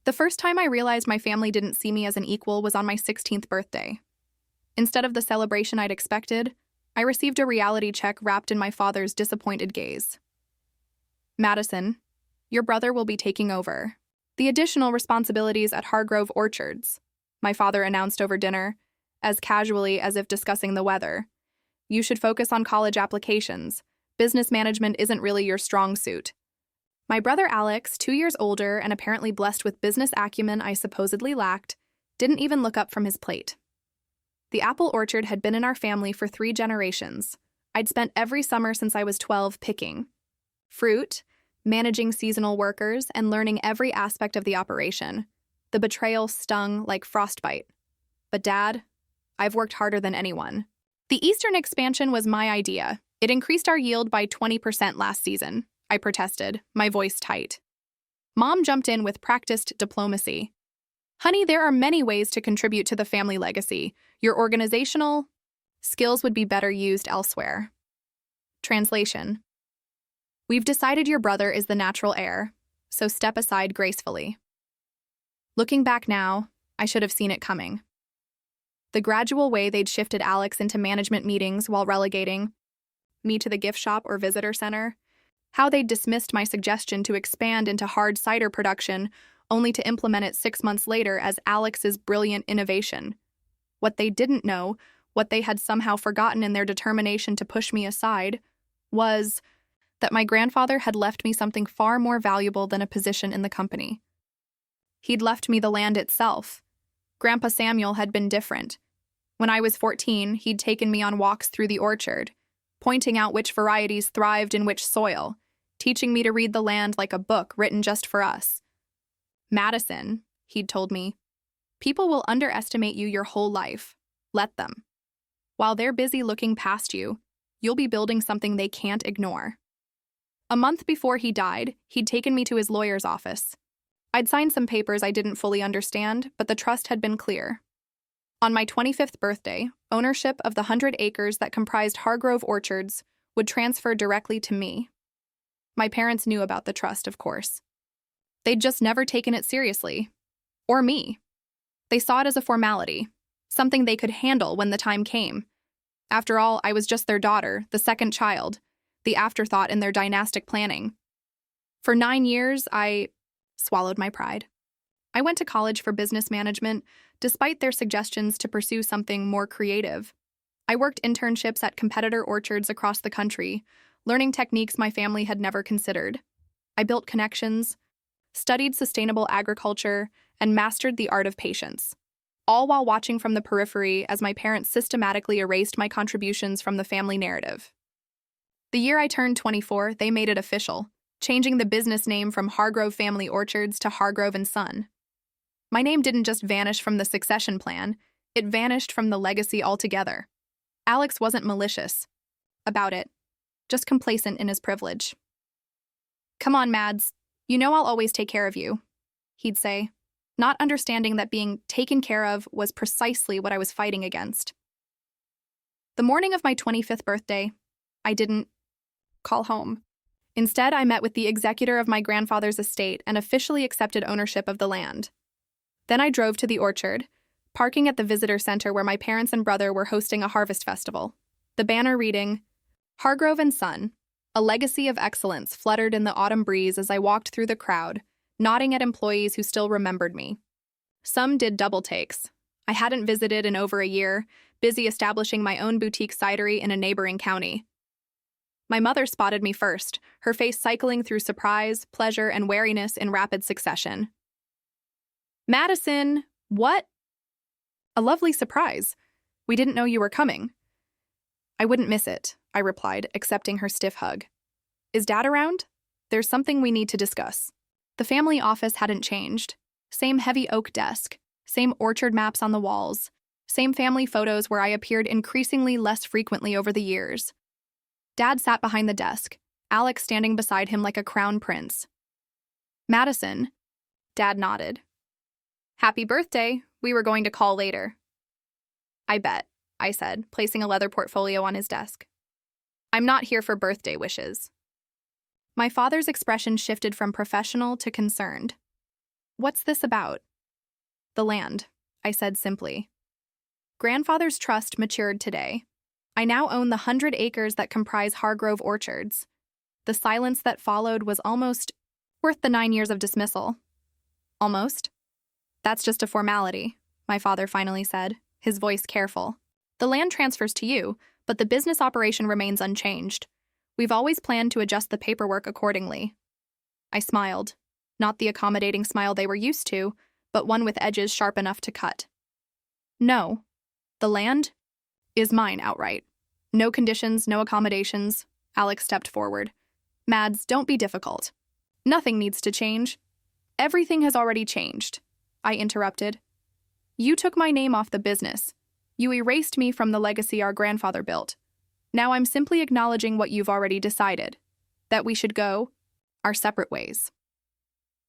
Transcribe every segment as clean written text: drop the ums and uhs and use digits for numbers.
The first time I realized my family didn't see me as an equal was on my 16th birthday. Instead of the celebration I'd expected, I received a reality check wrapped in my father's disappointed gaze. Madison, your brother will be taking over the additional responsibilities at Hargrove Orchards, my father announced over dinner, as casually as if discussing the weather. You should focus on college applications. Business management isn't really your strong suit. My brother Alex, 2 years older and apparently blessed with business acumen I supposedly lacked, didn't even look up from his plate. The apple orchard had been in our family for 3 generations. I'd spent every summer since I was 12 picking fruit, managing seasonal workers, and learning every aspect of the operation. The betrayal stung like frostbite. But Dad, I've worked harder than anyone. The eastern expansion was my idea. It increased our yield by 20% last season, I protested, my voice tight. Mom jumped in with practiced diplomacy. Honey, there are many ways to contribute to the family legacy. Your organizational skills would be better used elsewhere. Translation. We've decided your brother is the natural heir, so step aside gracefully. Looking back now, I should have seen it coming. The gradual way they'd shifted Alex into management meetings while relegating me to the gift shop or visitor center, how they'd dismissed my suggestion to expand into hard cider production only to implement it 6 months later as Alex's brilliant innovation. What they didn't know, what they had somehow forgotten in their determination to push me aside, was that my grandfather had left me something far more valuable than a position in the company. He'd left me the land itself. Grandpa Samuel had been different. When I was 14, he'd taken me on walks through the orchard, pointing out which varieties thrived in which soil, teaching me to read the land like a book written just for us. Madison, he'd told me, people will underestimate you your whole life. Let them. While they're busy looking past you, you'll be building something they can't ignore. A month before he died, he'd taken me to his lawyer's office. I'd signed some papers I didn't fully understand, but the trust had been clear. On my 25th birthday, ownership of the 100 acres that comprised Hargrove Orchards would transfer directly to me. My parents knew about the trust, of course. They'd just never taken it seriously. Or me. They saw it as a formality, something they could handle when the time came. After all, I was just their daughter, the second child, the afterthought in their dynastic planning. For 9 years, I swallowed my pride. I went to college for business management, despite their suggestions to pursue something more creative. I worked internships at competitor orchards across the country, learning techniques my family had never considered. I built connections, studied sustainable agriculture, and mastered the art of patience, all while watching from the periphery as my parents systematically erased my contributions from the family narrative. The year I turned 24, they made it official, changing the business name from Hargrove Family Orchards to Hargrove Son. My name didn't just vanish from the succession plan, it vanished from the legacy altogether. Alex wasn't malicious about it, just complacent in his privilege. Come on, Mads, you know I'll always take care of you, he'd say, not understanding that being taken care of was precisely what I was fighting against. The morning of my 25th birthday, I didn't call home. Instead, I met with the executor of my grandfather's estate and officially accepted ownership of the land. Then I drove to the orchard, parking at the visitor center where my parents and brother were hosting a harvest festival. The banner reading, Hargrove Son, a legacy of excellence fluttered in the autumn breeze as I walked through the crowd, nodding at employees who still remembered me. Some did double takes. I hadn't visited in over a year, busy establishing my own boutique cidery in a neighboring county. My mother spotted me first, her face cycling through surprise, pleasure, and wariness in rapid succession. Madison, what? A lovely surprise. We didn't know you were coming. I wouldn't miss it, I replied, accepting her stiff hug. Is Dad around? There's something we need to discuss. The family office hadn't changed. Same heavy oak desk, same orchard maps on the walls, same family photos where I appeared increasingly less frequently over the years. Dad sat behind the desk, Alex standing beside him like a crown prince. Madison, Dad nodded. Happy birthday, we were going to call later. I bet, I said, placing a leather portfolio on his desk. I'm not here for birthday wishes. My father's expression shifted from professional to concerned. What's this about? The land, I said simply. Grandfather's trust matured today. I now own the 100 acres that comprise Hargrove orchards. The silence that followed was almost worth the 9 years of dismissal. Almost? That's just a formality, my father finally said, his voice careful. The land transfers to you, but the business operation remains unchanged. We've always planned to adjust the paperwork accordingly. I smiled, not the accommodating smile they were used to, but one with edges sharp enough to cut. No, the land is mine outright. No conditions, no accommodations. Alex stepped forward. Mads, don't be difficult. Nothing needs to change. Everything has already changed, I interrupted. You took my name off the business. You erased me from the legacy our grandfather built. Now I'm simply acknowledging what you've already decided, that we should go our separate ways.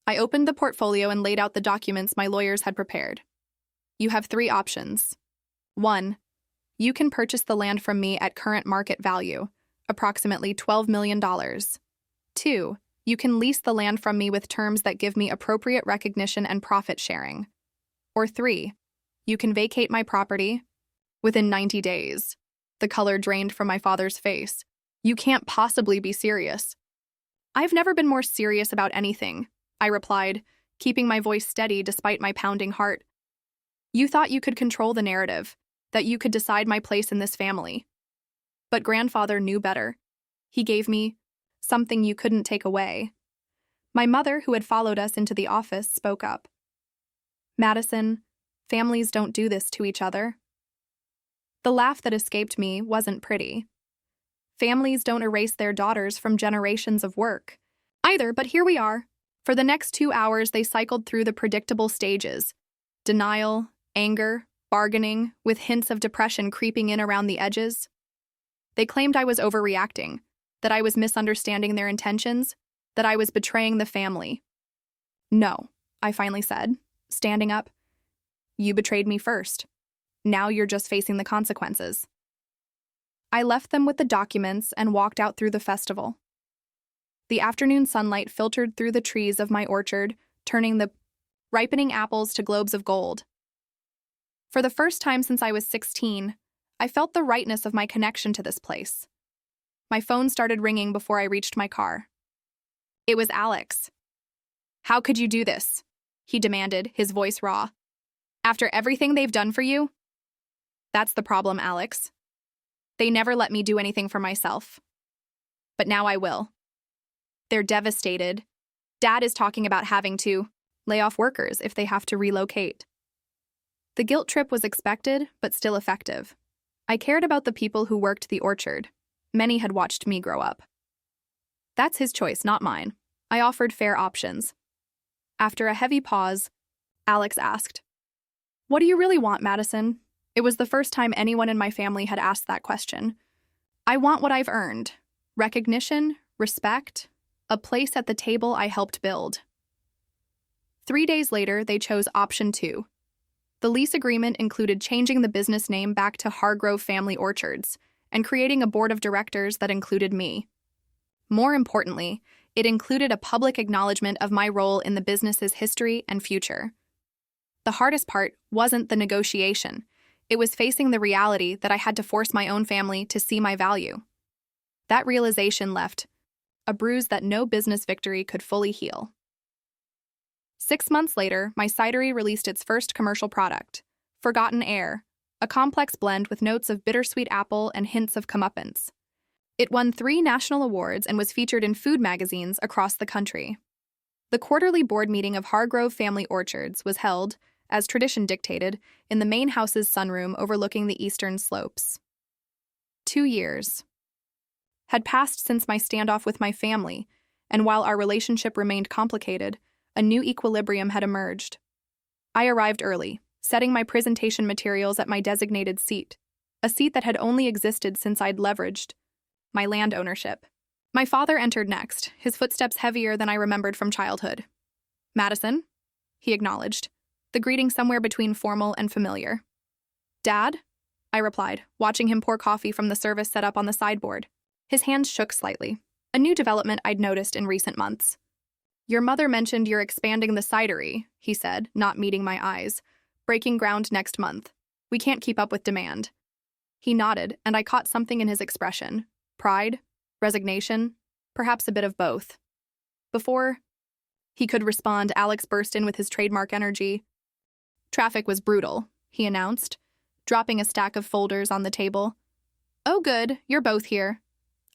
I opened the portfolio and laid out the documents my lawyers had prepared. You have 3 options. 1. You can purchase the land from me at current market value, approximately $12 million. 2. You can lease the land from me with terms that give me appropriate recognition and profit sharing. Or 3. You can vacate my property within 90 days. The color drained from my father's face. You can't possibly be serious. I've never been more serious about anything, I replied, keeping my voice steady despite my pounding heart. You thought you could control the narrative, that you could decide my place in this family. But grandfather knew better. He gave me something you couldn't take away. My mother, who had followed us into the office, spoke up. Madison, families don't do this to each other. The laugh that escaped me wasn't pretty. Families don't erase their daughters from generations of work either, but here we are. For the next 2 hours, they cycled through the predictable stages: denial, anger, bargaining, with hints of depression creeping in around the edges. They claimed I was overreacting, that I was misunderstanding their intentions, that I was betraying the family. No, I finally said, standing up. You betrayed me first. Now you're just facing the consequences. I left them with the documents and walked out through the festival. The afternoon sunlight filtered through the trees of my orchard, turning the ripening apples to globes of gold. For the first time since I was 16, I felt the rightness of my connection to this place. My phone started ringing before I reached my car. It was Alex. How could you do this? He demanded, his voice raw. After everything they've done for you? That's the problem, Alex. They never let me do anything for myself. But now I will. They're devastated. Dad is talking about having to lay off workers if they have to relocate. The guilt trip was expected, but still effective. I cared about the people who worked the orchard. Many had watched me grow up. That's his choice, not mine. I offered fair options. After a heavy pause, Alex asked, "What do you really want, Madison?" It was the first time anyone in my family had asked that question. I want what I've earned: recognition, respect, a place at the table I helped build. 3 days later, they chose option 2. The lease agreement included changing the business name back to Hargrove Family Orchards and creating a board of directors that included me. More importantly, it included a public acknowledgement of my role in the business's history and future. The hardest part wasn't the negotiation. It was facing the reality that I had to force my own family to see my value. That realization left a bruise that no business victory could fully heal. 6 months later, my cidery released its first commercial product, Forgotten Heir, a complex blend with notes of bittersweet apple and hints of comeuppance. It won 3 national awards and was featured in food magazines across the country. The quarterly board meeting of Hargrove Family Orchards was held, as tradition dictated, in the main house's sunroom overlooking the eastern slopes. 2 years had passed since my standoff with my family, and while our relationship remained complicated, a new equilibrium had emerged. I arrived early, setting my presentation materials at my designated seat, a seat that had only existed since I'd leveraged my land ownership. My father entered next, his footsteps heavier than I remembered from childhood. "Madison?" he acknowledged, the greeting somewhere between formal and familiar. "Dad?" I replied, watching him pour coffee from the service set up on the sideboard. His hands shook slightly, a new development I'd noticed in recent months. Your mother mentioned you're expanding the cidery, he said, not meeting my eyes. Breaking ground next month. We can't keep up with demand. He nodded, and I caught something in his expression. Pride? Resignation? Perhaps a bit of both. Before he could respond, Alex burst in with his trademark energy. Traffic was brutal, he announced, dropping a stack of folders on the table. Oh good, you're both here.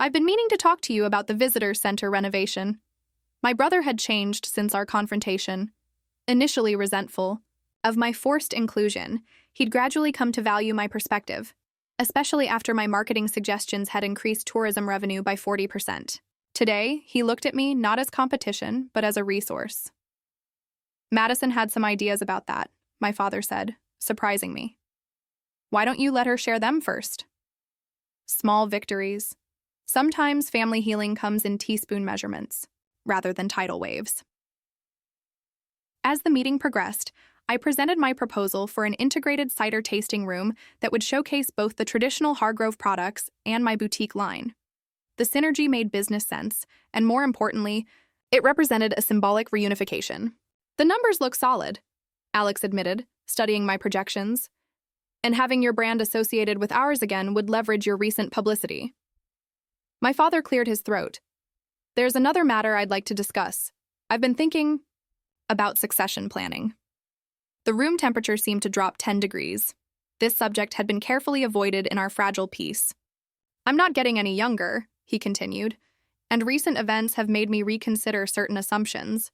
I've been meaning to talk to you about the visitor center renovation. My brother had changed since our confrontation. Initially resentful of my forced inclusion, he'd gradually come to value my perspective, especially after my marketing suggestions had increased tourism revenue by 40%. Today, he looked at me not as competition, but as a resource. Madison had some ideas about that, my father said, surprising me. Why don't you let her share them first? Small victories. Sometimes family healing comes in teaspoon measurements, rather than tidal waves. As the meeting progressed, I presented my proposal for an integrated cider tasting room that would showcase both the traditional Hargrove products and my boutique line. The synergy made business sense, and more importantly, it represented a symbolic reunification. The numbers look solid, Alex admitted, studying my projections. And having your brand associated with ours again would leverage your recent publicity. My father cleared his throat. There's another matter I'd like to discuss. I've been thinking about succession planning. The room temperature seemed to drop 10 degrees. This subject had been carefully avoided in our fragile peace. I'm not getting any younger, he continued, and recent events have made me reconsider certain assumptions.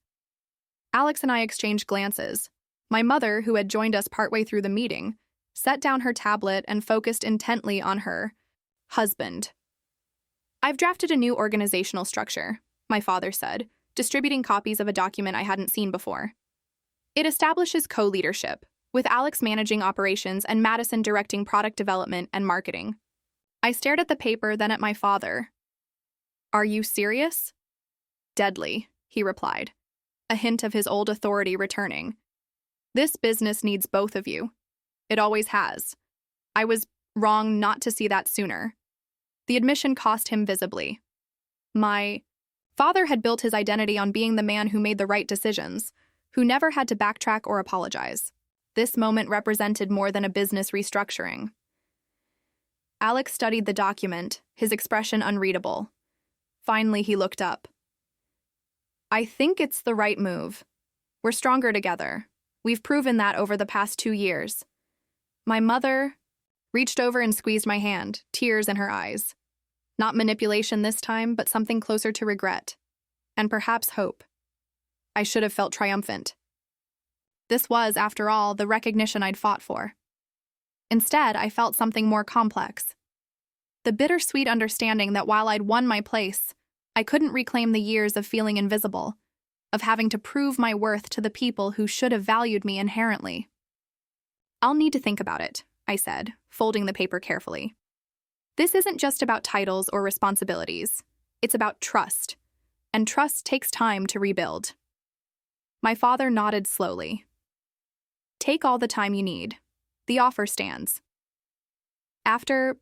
Alex and I exchanged glances. My mother, who had joined us partway through the meeting, set down her tablet and focused intently on her husband. I've drafted a new organizational structure, my father said, distributing copies of a document I hadn't seen before. It establishes co-leadership, with Alex managing operations and Madison directing product development and marketing. I stared at the paper, then at my father. Are you serious? Deadly, he replied, a hint of his old authority returning. This business needs both of you. It always has. I was wrong not to see that sooner. The admission cost him visibly. My father had built his identity on being the man who made the right decisions, who never had to backtrack or apologize. This moment represented more than a business restructuring. Alex studied the document, his expression unreadable. Finally, he looked up. I think it's the right move. We're stronger together. We've proven that over the past 2 years. My mother reached over and squeezed my hand, tears in her eyes. Not manipulation this time, but something closer to regret. And perhaps hope. I should have felt triumphant. This was, after all, the recognition I'd fought for. Instead, I felt something more complex. The bittersweet understanding that while I'd won my place, I couldn't reclaim the years of feeling invisible, of having to prove my worth to the people who should have valued me inherently. I'll need to think about it, I said, folding the paper carefully. This isn't just about titles or responsibilities. It's about trust, and trust takes time to rebuild. My father nodded slowly. Take all the time you need. The offer stands. After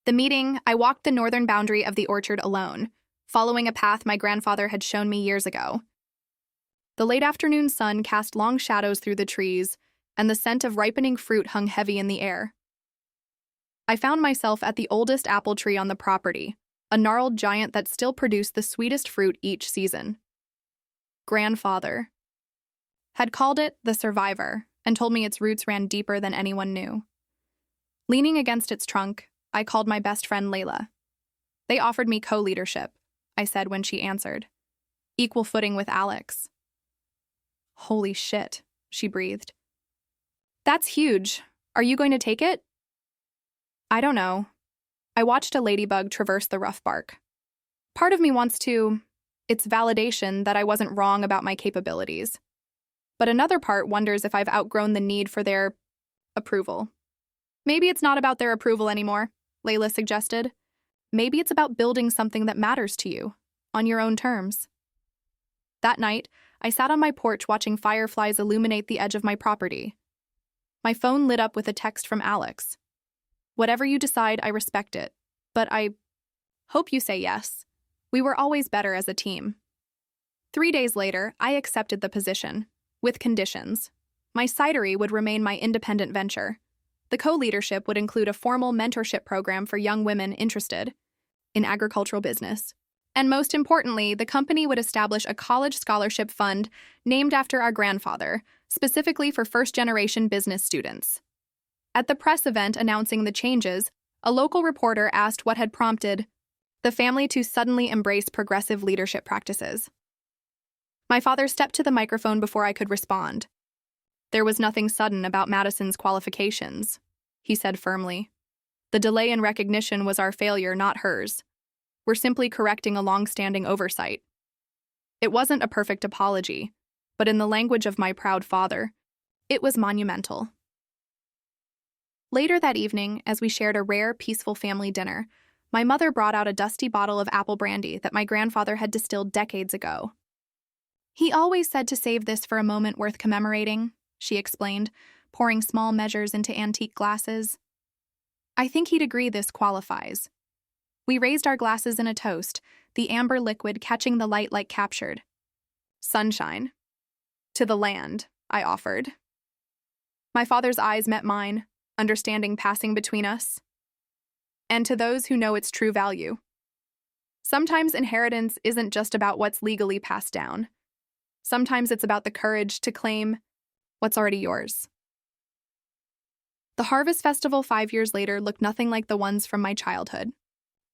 the meeting, I walked the northern boundary of the orchard alone, following a path my grandfather had shown me years ago. The late afternoon sun cast long shadows through the trees, and the scent of ripening fruit hung heavy in the air. I found myself at the oldest apple tree on the property, a gnarled giant that still produced the sweetest fruit each season. Grandfather had called it the survivor and told me its roots ran deeper than anyone knew. Leaning against its trunk, I called my best friend Layla. They offered me co-leadership, I said when she answered. Equal footing with Alex. Holy shit, she breathed. That's huge. Are you going to take it? I don't know. I watched a ladybug traverse the rough bark. Part of me wants to. It's validation that I wasn't wrong about my capabilities. But another part wonders if I've outgrown the need for their approval. Maybe it's not about their approval anymore, Layla suggested. Maybe it's about building something that matters to you, on your own terms. That night, I sat on my porch watching fireflies illuminate the edge of my property. My phone lit up with a text from Alex. Whatever you decide, I respect it, but I hope you say yes. We were always better as a team. 3 days later, I accepted the position, with conditions. My cidery would remain my independent venture. The co-leadership would include a formal mentorship program for young women interested in agricultural business. And most importantly, the company would establish a college scholarship fund named after our grandfather, specifically for first-generation business students. At the press event announcing the changes, a local reporter asked what had prompted the family to suddenly embrace progressive leadership practices. My father stepped to the microphone before I could respond. There was nothing sudden about Madison's qualifications, he said firmly. The delay in recognition was our failure, not hers. We're simply correcting a long-standing oversight. It wasn't a perfect apology, but in the language of my proud father, it was monumental. Later that evening, as we shared a rare, peaceful family dinner, my mother brought out a dusty bottle of apple brandy that my grandfather had distilled decades ago. He always said to save this for a moment worth commemorating, she explained, pouring small measures into antique glasses. I think he'd agree this qualifies. We raised our glasses in a toast, the amber liquid catching the light like captured. Sunshine. To the land, I offered. My father's eyes met mine, understanding passing between us. And to those who know its true value. Sometimes inheritance isn't just about what's legally passed down. Sometimes it's about the courage to claim what's already yours. The Harvest Festival 5 years later looked nothing like the ones from my childhood.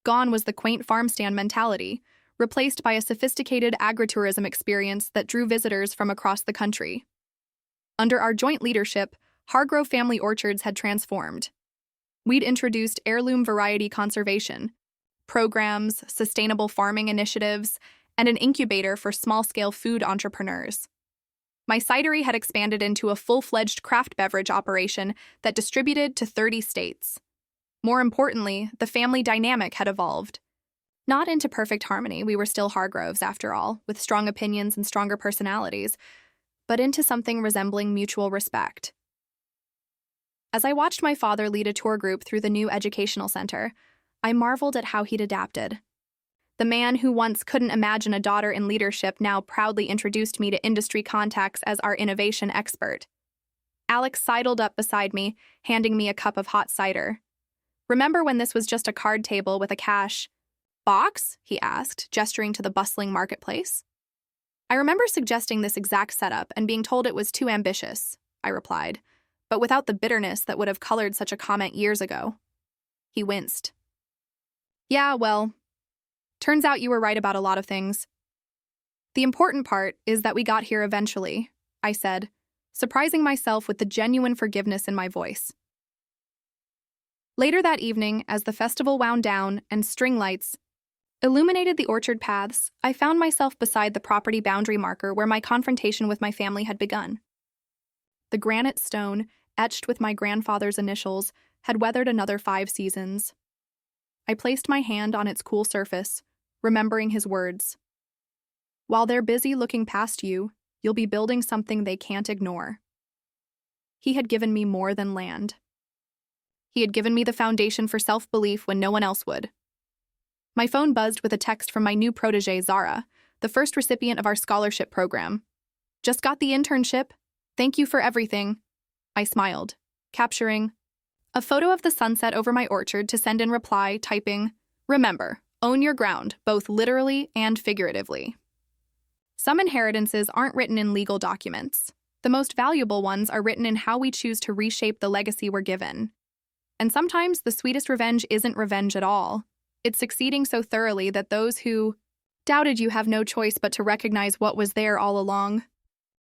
Gone was the quaint farm stand mentality, replaced by a sophisticated agritourism experience that drew visitors from across the country. Under our joint leadership, Hargrove family orchards had transformed. We'd introduced heirloom variety conservation, programs, sustainable farming initiatives, and an incubator for small-scale food entrepreneurs. My cidery had expanded into a full-fledged craft beverage operation that distributed to 30 states. More importantly, the family dynamic had evolved. Not into perfect harmony, we were still Hargroves after all, with strong opinions and stronger personalities, but into something resembling mutual respect. As I watched my father lead a tour group through the new educational center, I marveled at how he'd adapted. The man who once couldn't imagine a daughter in leadership now proudly introduced me to industry contacts as our innovation expert. Alex sidled up beside me, handing me a cup of hot cider. Remember when this was just a card table with a cash box? He asked, gesturing to the bustling marketplace. I remember suggesting this exact setup and being told it was too ambitious, I replied, but without the bitterness that would have colored such a comment years ago. He winced. Yeah, well, turns out you were right about a lot of things. The important part is that we got here eventually, I said, surprising myself with the genuine forgiveness in my voice. Later that evening, as the festival wound down and string lights illuminated the orchard paths, I found myself beside the property boundary marker where my confrontation with my family had begun. The granite stone, etched with my grandfather's initials, had weathered another 5 seasons. I placed my hand on its cool surface, remembering his words. While they're busy looking past you, you'll be building something they can't ignore. He had given me more than land. He had given me the foundation for self-belief when no one else would. My phone buzzed with a text from my new protégé, Zara, the first recipient of our scholarship program. Just got the internship. Thank you for everything. I smiled, capturing a photo of the sunset over my orchard to send in reply, typing, "Remember, own your ground, both literally and figuratively." Some inheritances aren't written in legal documents. The most valuable ones are written in how we choose to reshape the legacy we're given. And sometimes the sweetest revenge isn't revenge at all. It's succeeding so thoroughly that those who doubted you have no choice but to recognize what was there all along.